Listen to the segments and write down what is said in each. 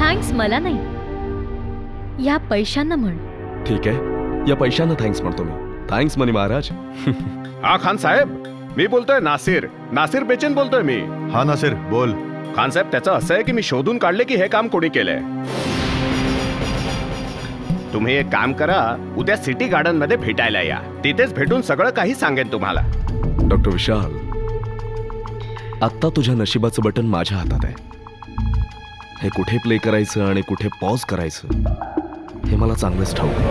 Thanks मला नाही, या पैशांना म्हण. ठीक आहे, या पैशांना थँक्स म्हणतो मी. थँक्स मनी महाराज. हा खान साहेब, मी बोलतोय नासिर बेचन बोलतोय मी. हा नासिर बोल. खान साहेब, त्याचं असं आहे की मी शोधून काढले की हे काम कोणी केलंय. तुम्ही एक काम करा, उद्या सिटी गार्डन मध्ये भेटायला या. तिथेच भेटून सगळं काही सांगेन तुम्हाला. डॉक्टर विशाल, आत्ता तुझ्या नशिबाचं बटन माझ्या हातात आहे. हे कुठे प्ले करायचं आणि कुठे पॉज करायचं हे मला चांगलंच ठाऊक आहे.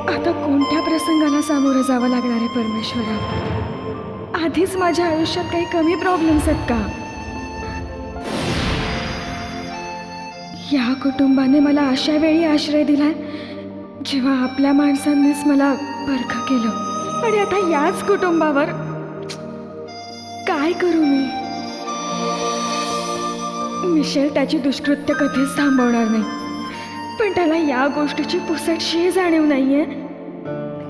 आता कोणत्या प्रसंगाला सामोरं जावं लागणार आहे परमेश्वरा? आधीच माझ्या आयुष्यात काही कमी प्रॉब्लेम्स आहेत का? या कुटुंबाने मला अशा वेळी आश्रय दिलाय जेव्हा आपल्या माणसांनीच मला परखं केलं, आणि आता याच कुटुंबावर काय करू मी? मिशेल त्याची दुष्कृत्य कधीच थांबवणार नाही, पण त्याला या गोष्टीची पुसटशी जाणीव नाहीये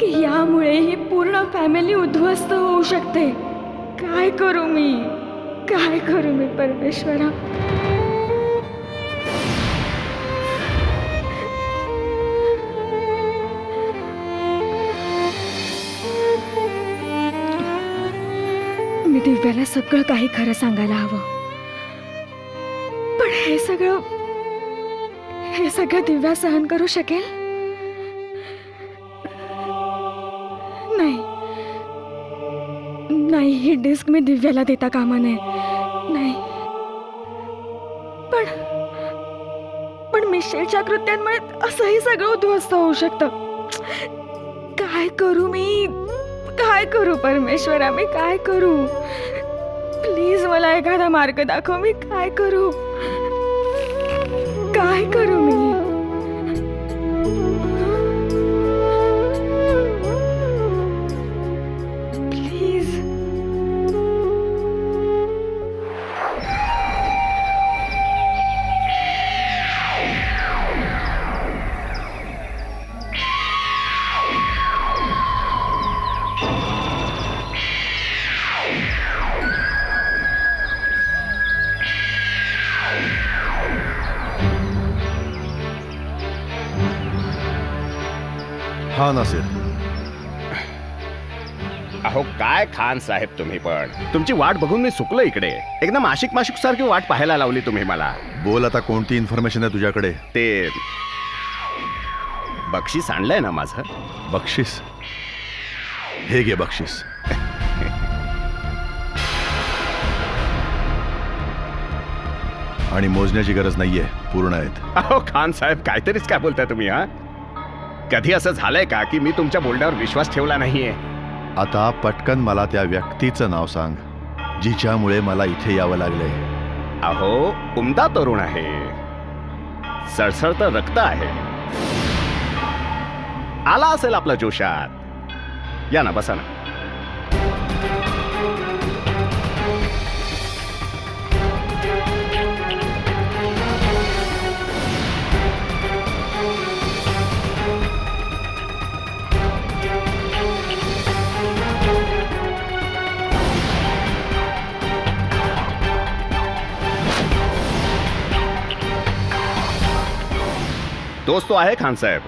की यामुळे ही पूर्ण फॅमिली उद्ध्वस्त होऊ शकते. काय करू मी परमेश्वरा? मी दिव्याला सगळं काही खरं सांगायला हवं, पण हे सगळं दिव्या सहन करू शकेल? नाही, ही डिस्क मी दिव्याला देता कामा नये. नाही, पण मिशेलच्या कृत्यांमुळे असंही सगळं उद्ध्वस्त होऊ शकतं. काय करू परमेश्वरा? मी काय करू? प्लीज मला एखादा मार्ग दाखव. मी काय करू मी? प्लीज. हा नासिर. अहो काय खान साहेब, तुम्ही पण तुमची वाट बघून मी सुकलो इकडे. एकदम आशिक सारखी वाट पाहायला लावली तुम्ही मला. बोल आता, कोणती इन्फॉर्मेशन आहे तुझ्याकडे? ते बक्षीस आणलंय ना माझं. बक्षीस? हे घे बक्षीस. आणि मोजण्याची गरज नाहीये, पूर्ण आहेत. अहो खान साहेब, काहीतरीच काय बोलताय तुम्ही? हा, कधी असं झालंय का की मी तुमच्या बोलण्यावर विश्वास ठेवला नाहीये? आता पटकन मला त्या व्यक्तीचं नाव सांग जिच्यामुळे मला इथे यावं लागलंय. अहो, उमदा तरुण आहे, सळसळतं रक्त आहे. आला असेल आपला जोशात. या ना, बसा ना. तोच तो आहे खान साहेब.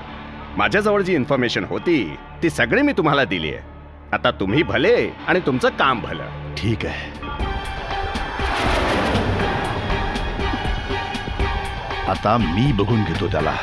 माझ्याजवळ जी इन्फॉर्मेशन होती ती सगळी मी तुम्हाला दिली आहे. आता तुम्ही भले आणि तुमचं काम भलं. ठीक आहे. आता मी बघून घेतो त्याला.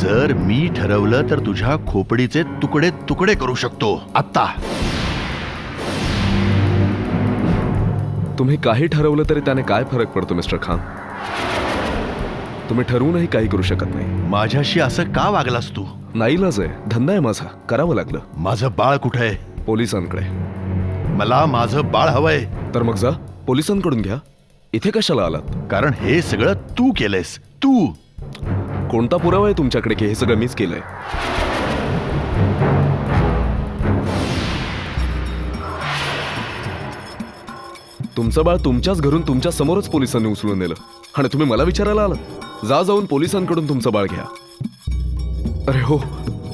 जर मी ठरवलं तर तुझ्या खोपडीचे तुकडे तुकडे करू शकतो आत्ता. तुम्ही काही ठरवलं तरी त्याने काय फरक पडतो मिस्टर खान? तुम्ही ठरवूनही काही करू शकत नाही. माझ्याशी असं का वागलास तू? नाईलाज आहे, धंदा आहे माझा, करावं लागलं. माझं बाळ कुठे आहे? पोलिसांकडे. मला माझं बाळ हवंय. तर मग जा, पोलिसांकडून घ्या. इथे कशाला आलात? कारण हे सगळं तू केलंयस. तू. कोणता पुरावा आहे तुमच्याकडे की हे सगळं मीच केलंय? तुमचं बाळ तुमच्याच घरून तुमच्या समोरच पोलिसांनी उचलून नेलं आणि तुम्ही मला विचारायला आलात? जा, जाऊन पोलिसांकडून तुमचं बाळ घ्या. अरे हो,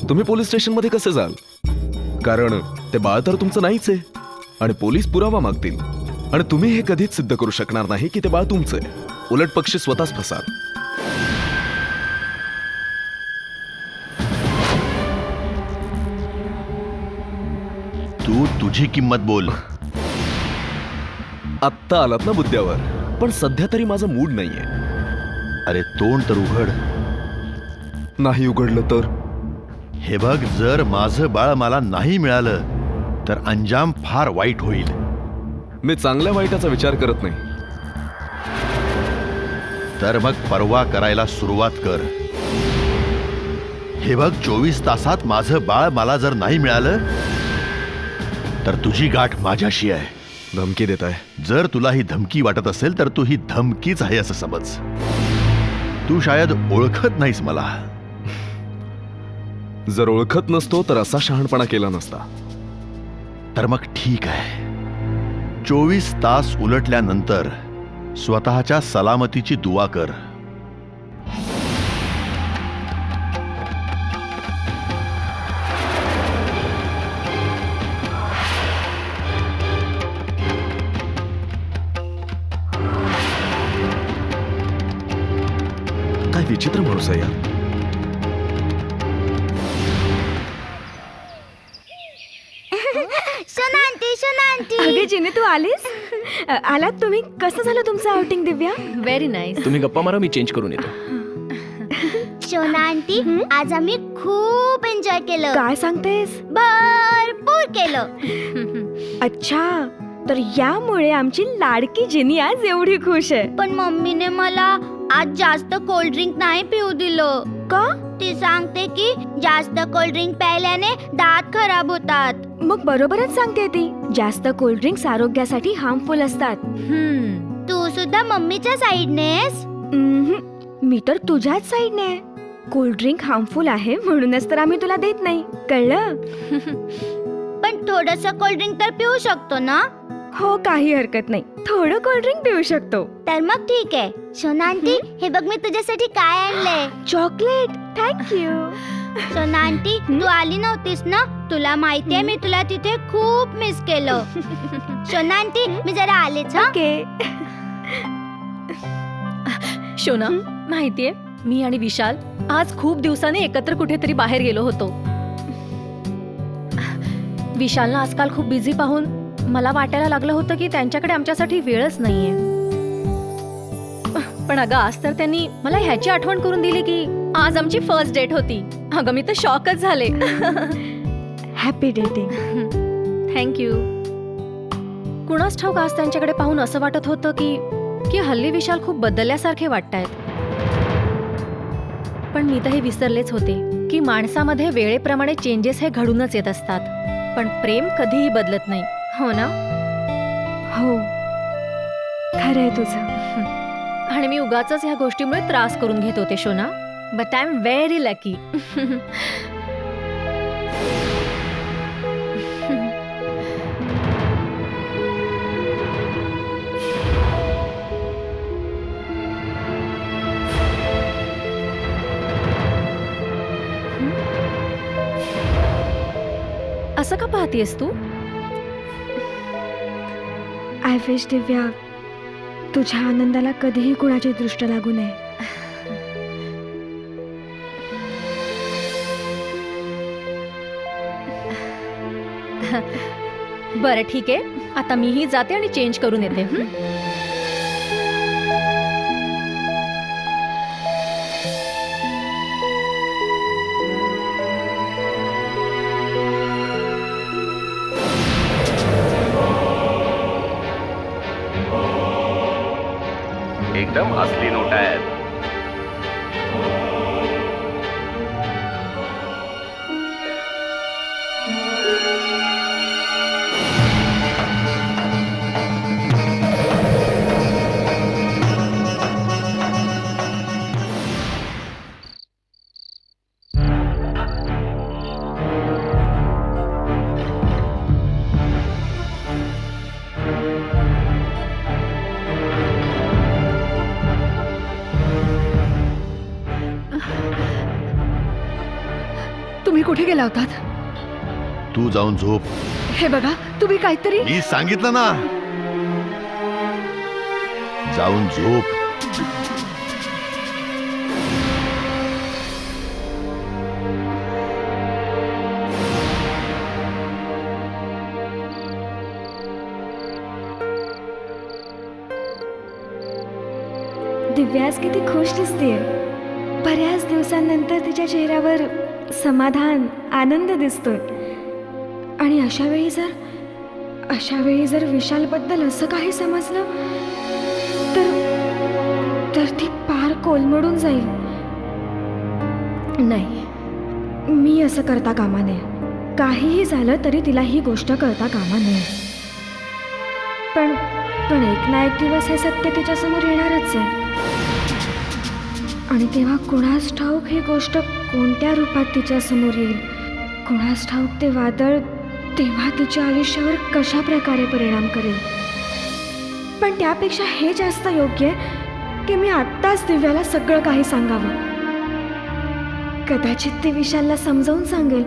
तुम्ही पोलीस स्टेशनमध्ये कसे जाल? कारण ते बाळ तर तुमचं नाहीच आहे आणि पोलीस पुरावा मागतील आणि तुम्ही हे कधीच सिद्ध करू शकणार नाही की ते बाळ तुमचं आहे. उलट पक्षी स्वतःच फसाल. तू तुझी किंमत बोल. आत्ता आलात ना मुद्द्यावर, पण सध्या तरी माझा मूड नाहीये. अरे तोंड तर उघड. नाही उघडलं तर? हे बघ, जर माझं बाळ मला नाही मिळालं तर अंजाम फार वाईट होईल. मी चांगल्या वाईटाचा विचार करत नाही. तर मग परवा करायला सुरुवात कर. हे बघ, 24 तासात माझं बाळ मला जर नाही मिळालं तर तुझी गाठ माझ्याशी आहे. धमकी देताय? जर तुला ही धमकी वाटत असेल तर तू ही धमकीच आहे असं समज. तू शायद ओळखत नाहीस मला. जर ओळखत नसतो तर असा शहाणपणा केला नसता. तर मग ठीक आहे. 24 तास उलटल्यानंतर स्वतःच्या सलामतीची दुआ कर. काय विचित्र माणूस आहे यार. अगे जिने, तू आलीस? आलात तुम्ही? कसं झालं तुमचं आउटिंग दिव्या? Very nice. तुम्ही गप्पा मारा, मी चेंज करून येतो. शोना आंटी, आज आम्ही खूप एन्जॉय केलं. काय सांगतेस? भरपूर केलं. अच्छा, तर यामुळे आमची लाडकी जिनी आज एवढी खुश आहे. पण मम्मीने मला आज जास्त कोल्ड ड्रिंक नाही पिऊ दिलं. का? ती सांगते की जास्त कोल्ड ड्रिंक प्यायल्याने दात खराब होतात. मग बरोबरच सांगते ती. जास्त कोल्ड ड्रिंक्स आरोग्यासाठी हार्मफुल असतात. तू सुद्धा मम्मीच्या साईडनेस? मी तर तुझ्याच साईडने आहे. कोल्ड ड्रिंक हार्मफुल आहे म्हणूनच तर आम्ही तुला देत नाही, कळलं? पण थोडस कोल्ड ड्रिंक तर पिऊ शकतो ना? हो, काही हरकत नाही. थोडं कोल्ड ड्रिंक पिऊ शकतो. तर मग ठीक आहे. शोना आंटी, हे बघ मी तुझ्यासाठी काय आणलंय. चॉकलेट. थँक्यू. सोना आंटी, तू आली नव्हतीस ना? तुला माहितीये मी तुला तिथे खूप मिस केलं. सोना आंटी, मी जरा आलेच. ओके. शोना, माहितीये मी आणि विशाल आज खूप दिवसांनी एकत्र कुठेतरी बाहेर गेलो होतो. विशालला आजकाल खूप बिझी पाहून मला वाटायला लागलं होतं की त्यांच्याकडे आमच्यासाठी वेळच नाहीये. पण अगं आज तर त्यांनी मला ह्याची आठवण करून दिली की आज आमची फर्स्ट डेट होती. अगं मी तर शॉकच झाले. Happy dating. थँक्यू. कुणास ठाऊक आज त्यांच्याकडे पाहून असं वाटत होतं की हल्ली विशाल खूप बदलल्यासारखे वाटतायत. पण मी तर हे विसरलेच होते की माणसामध्ये वेळेप्रमाणे चेंजेस हे घडूनच येत असतात, पण प्रेम कधीही बदलत नाही, हो ना? हो, खरं आहे तुझं. आणि मी उगाचच ह्या गोष्टीमुळे त्रास करून घेत होते शोना, but I am very lucky. असं का पाहतीयस तू? आय विश दिव्या तुझ्या आनंदाला कधीही कुणाची दृष्ट लागू नये. बरं ठीक आहे, आता मीही जाते आणि चेंज करून येते. एकदम असली नोट आहेत. तुम्ही कुठे गेला होतात? तू जाऊन झोप. हे बघा, तुम्ही काहीतरी. मी सांगितलं ना, जाऊन झोप. दिव्यास किती खुश दिसतेय. बऱ्याच दिवसांनंतर तिच्या चेहऱ्यावर समाधान, आनंद दिसतोय. आणि अशा वेळी जर विशालबद्दल असं काही समजलं तर ती पार कोलमडून जाईल. नाही, मी असं करता कामा नये. काहीही झालं तरी तिला ही गोष्ट कळता कामा नये. पण एक ना एक दिवस हे सत्य तिच्यासमोर येणारच आहे. आणि तेव्हा कुणास ठाऊक ही गोष्ट कोणत्या रूपात तिच्या समोर येईल. कुणास ठाऊक ते वादळ तेव्हा तिच्या आयुष्यावर कशा प्रकारे परिणाम करेल. पण त्यापेक्षा हे जास्त योग्य आहे की मी आत्ताच दिव्याला सगळं काही सांगावं. कदाचित ते विशालला समजावून सांगेल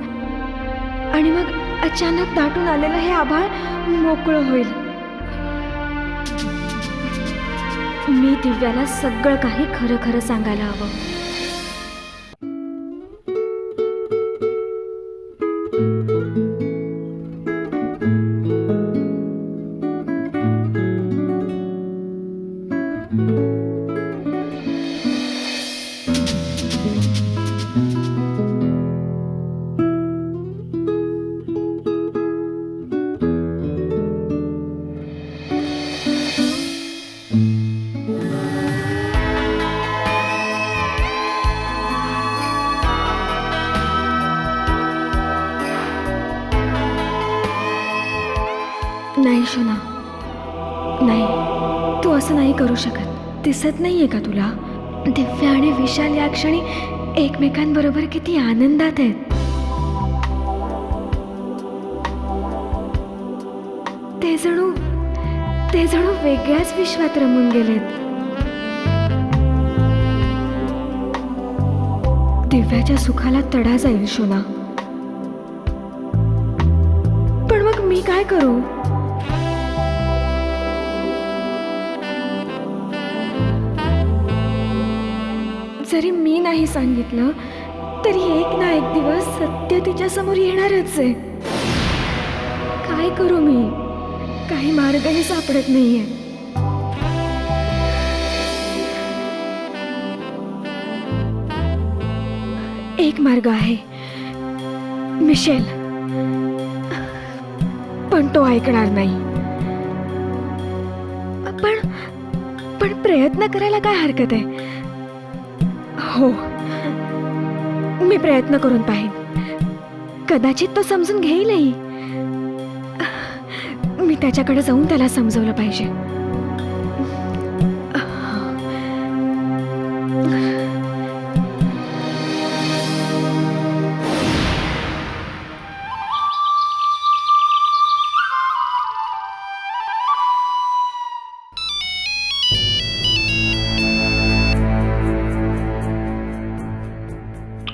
आणि मग अचानक दाटून आलेलं हे आभाळ मोकळं होईल. मी दिव्याला सगळं काही खरं खरं सांगायला हवं. नाही शोना, नाही, तू असं नाही करू शकत. दिसत नाहीये का तुला? दिव्या आणि विशाल या क्षणी एकमेकांबरोबर किती आनंदात आहेत. ते जणू वेगळ्याच विश्वात रमून गेलेत. दिव्याच्या सुखाला तडा जाईल शोना. पण मग मी काय करू? जरी मी नाही सांगितलं तरी एक ना एक दिवस सत्य तिच्या समोर येणारच आहे. काय करू मी? काही मार्गही सापडत नाहीये. एक मार्ग आहे. मिशेल, पण तो ऐकणार नाही. पण पण प्रयत्न करायला काय हरकत आहे? हो, मी प्रयत्न करून पाहीन. कदाचित तो समजून घेईलही. मी त्याच्याकडे जाऊन त्याला समजवलं पाहिजे.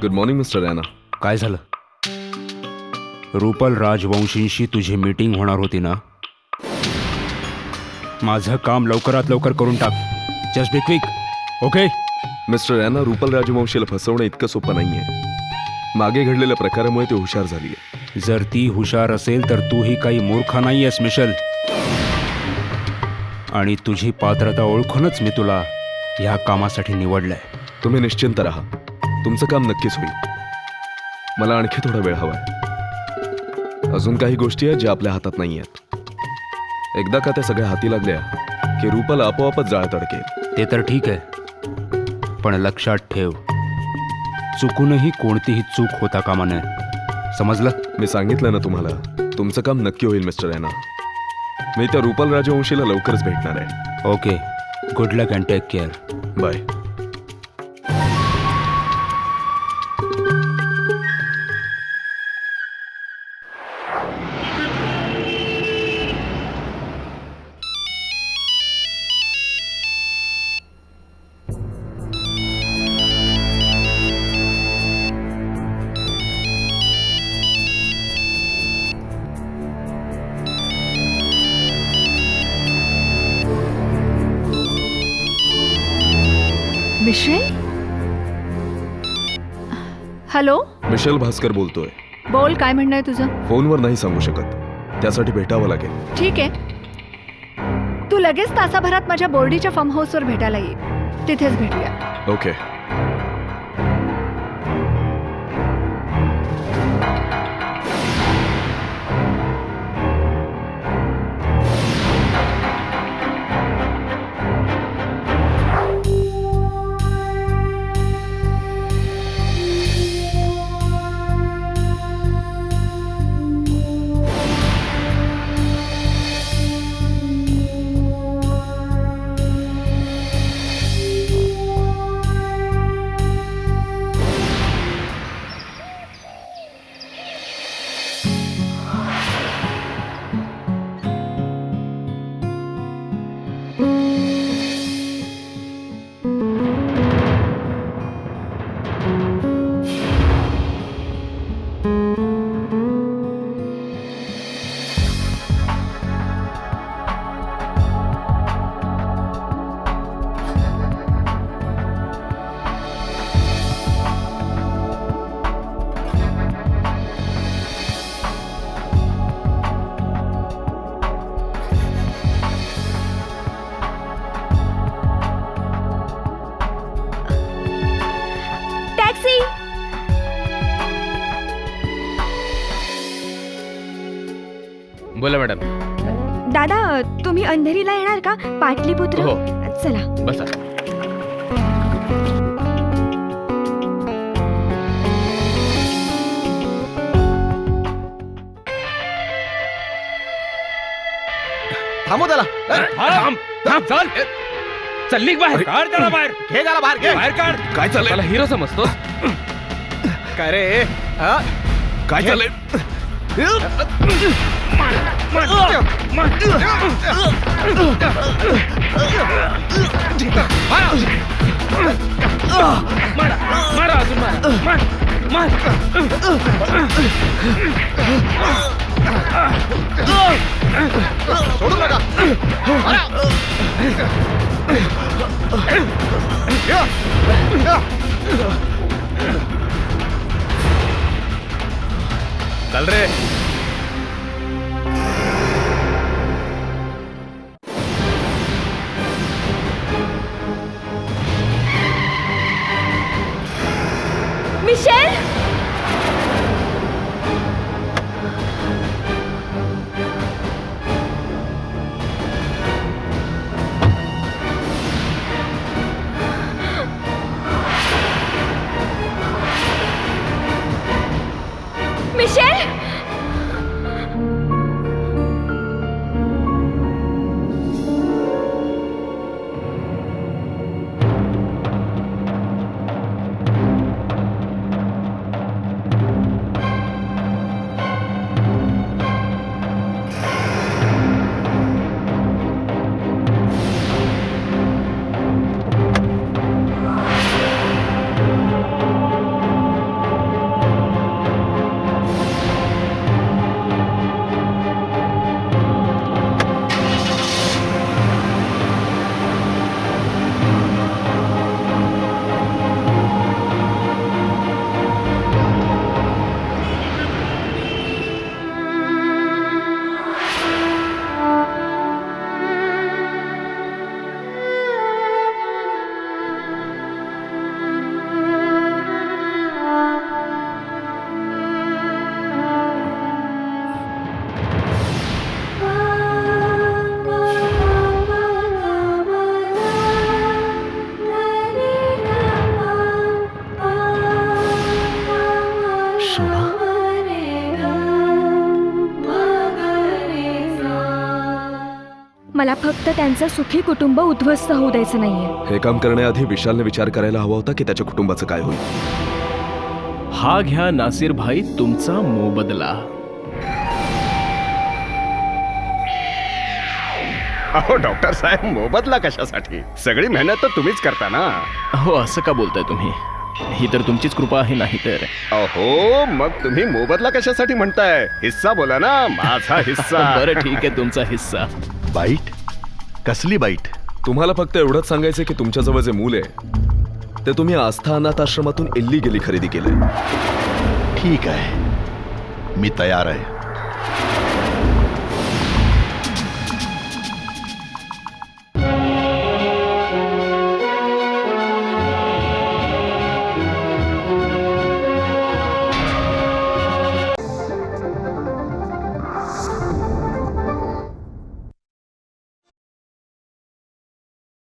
Good morning mister Rana. काय झालं? रुपल राजवंशींशी तुझी मीटिंग होणार होती ना? माझं काम लवकरात लवकर करून टाक. Just be quick, okay? Mister Rana, Rupal राजवंशीला फसवणं इतकं सोपं नाहीये. मागे घडलेल्या प्रकारामुळे ती हुशार झालीये. जर ती हुशार असेल तर तूही काही मूर्ख नाहीयेस मिशेल. आणि तुझी पात्रता ओळखूनच मी तुला ह्या कामासाठी निवडलंय. तुम्ही निश्चिंत राहा, तुमचं काम नक्कीच होईल. मला आणखी थोडा वेळ हवाय. अजून काही गोष्टी आहेत ज्या आपल्या हातात नाही आहेत. एकदा का त्या सगळ्या हाती लागल्या की रुपल आपोआपच जाळ्यात अडकेल. ते तर ठीक आहे, पण लक्षात ठेव, चुकूनही कोणतीही चूक होता कामा नये. समजलं? मी सांगितलं ना तुम्हाला, तुमचं काम नक्की होईल मिस्टर रॅना. मी त्या रुपल राजवंशीला लवकरच भेटणार आहे. Okay, good luck and take care. Bye. Michelle? Hello, Michelle Bhaskar बोलतोय. बोल, काय म्हणणं आहे तुझं? फोनवर नाही सांगू शकत, त्यासाठी भेटावं लागेल. ठीक आहे, तू लगेच तासाभरात माझ्या बोर्डीच्या फार्म हाऊसवर भेटायला ये. तिथेच भेटूया. ओके. बोला मॅडम. दादा, तुम्ही अंधेरीला येणार का? पाटलीपुत्र. हो. चला. बसा. थांबू त्याला. थांब थांब, चल चल, निघ बाहेर. काढ त्याला बाहेर. घे त्याला बाहेर, घे. बाहेर काढ. काय चाललंय? त्याला हिरो समजतो. काय रे? हा? काय चाललंय? मारा अजून, मार. सोडू नका. चल रे. मिशेल, मिशेल मला फक्त त्यांचं सुखी कुटुंब उद्ध्वस्त होऊ द्यायचं नाहीये. हे काम करण्याआधी विशालने विचार करायला हवा होता की त्याच्या कुटुंबाचं काय होईल. हा घ्या नासिर भाई तुमचा मोबदला. अहो डॉक्टर साहेब, मोबदला कशासाठी? सगळी मेहनत तर तुम्हीच करता ना. हो, असं का बोलताय तुम्ही? ही तर तुमचीच कृपा आहे. नाही तर अहो, मग तुम्ही मोबदला कशासाठी म्हणताय? हिस्सा बोला ना, माझा हिस्सा. बरं ठीक आहे, तुमचा हिस्सा. बाईट? कसली बाईट? तुम्हाला फक्त एवढंच सांगायचं की तुमच्याजवळ जे मूल आहे ते तुम्ही आस्था अनाथ आश्रमातून इल्लीगली खरेदी केलंय. ठीक आहे, मी तयार आहे.